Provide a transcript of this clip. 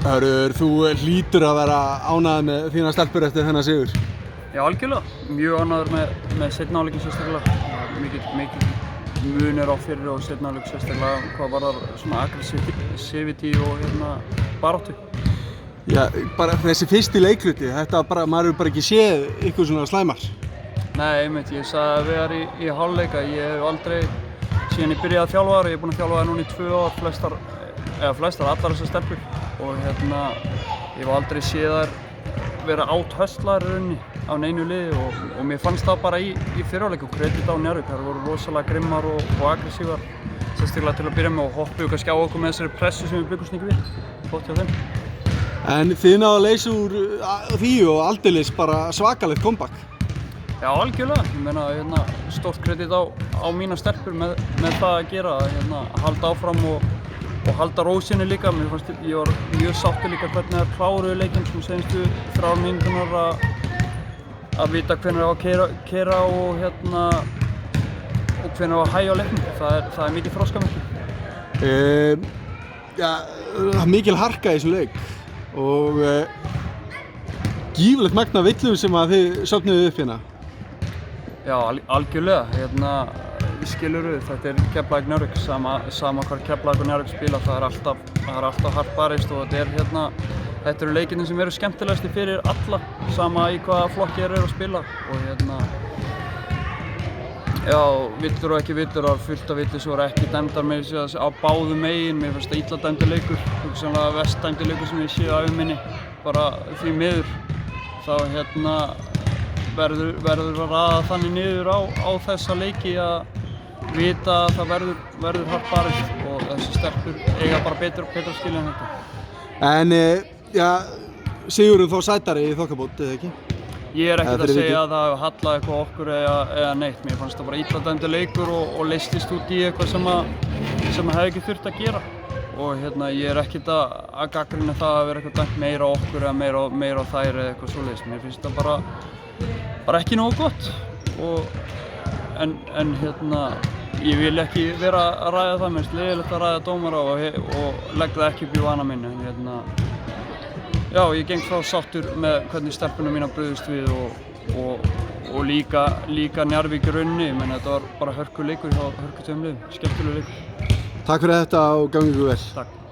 Hörður, þú hlýtur að vera ánægður með þína stelpur eftir þennan sigur. Já, algjörlega. Mjög ánægður með seinni hálfleikinn sérstaklega. Mikið munur á fyrri og seinni hálfleik sérstaklega hvað varðar svona aggressivity og baráttu. Já, bara þessi fyrsti leikluti, maður hefur bara ekki séð ykkur svona slæmar. Nei, einmitt, ég sagði að við erum í hálfleika. Ég hef aldrei, síðan ég byrjaði að þjálfa þar, ég er búinn að þjálfa þar núna í 2 ár, flestar, allar þessar stelpur. Og ég hef aldrei séð þær vera áthöstlar í rauninni á neinu liði og mér fannst það bara í fyrri hálfleik og kredit á Njarðvík. Þær voru rosalega grimmar og aggressívar, sérstaklega til að byrja með og hoppuðu kannski á okkur með þessari pressu sem við byggumst ekki við, flott hjá þeim. En þið náðu að leysa úr því og aldeilis bara svakalegt comeback. Já, algjörlega. Ég meina, stórt kredit á mína stelpur með það að gera, að halda áfram og halda rósinni líka. Mér fannst ég var mjög sáttur líka hvernig þær kláruðu leikinn sem seinustu 3 mínúturnar að vita hvenær á að keyra og hvenær á að hægja á leiknum. Það er mikið þroskamerki. Já, það er mikil harka í þessum leik og gífurlegt magn af villum sem að þið sofnuðu upp hérna. Já, algjörlega. Skilurðu, þetta er Keflavík Njarðvík, sama hvar Keflavík og Njarðvík spila, það er alltaf hart barist og þetta eru leikirnir sem eru skemmtilegasti fyrir alla, sama í hvaða flokki þeir eru að spila og já, villur og ekki villur, það var fullt af villir sem voru ekki dæmdar með þessu á báðum megin. Mér finnst það illa dæmdur leikur, hugsanlega verst dæmdur leikur sem ég sé á ævi bara því miður. Þá verður að raða þannig niður á þessa leiki að vita að það verður hart barist og þessi stelpur eiga bara betra skilja en þetta. En já, sigurinn þó sætari í þokkabót, eða ekki? Ég er ekkert að segja að það hafi hallað eitthvað okkur eða neitt. Mér fannst það bara illa dæmdur leikur og leystist út í eitthvað sem hefði ekki þurft að gera. Og ég er ekkert að gagnrýna það að vera eitthvað dæmt meira á okkur eða meira á þær eða eitthvað svoleiðis. Mér finnst það bara ekki nógu gott en ég vil ekki vera að ræða það, mér finnst leiðilegt að ræða dómara og legg það ekki upp í vana minn en já, ég geng frá sáttur með hvernig stelpunum mínar brugðust við og líka Njarðvík í rauninni. Ég meina, þetta var bara hörkuleikur hjá hörkutveimum liðum, skemmtilegur leikur. Takk fyrir þetta og gangi ykkur vel. Takk.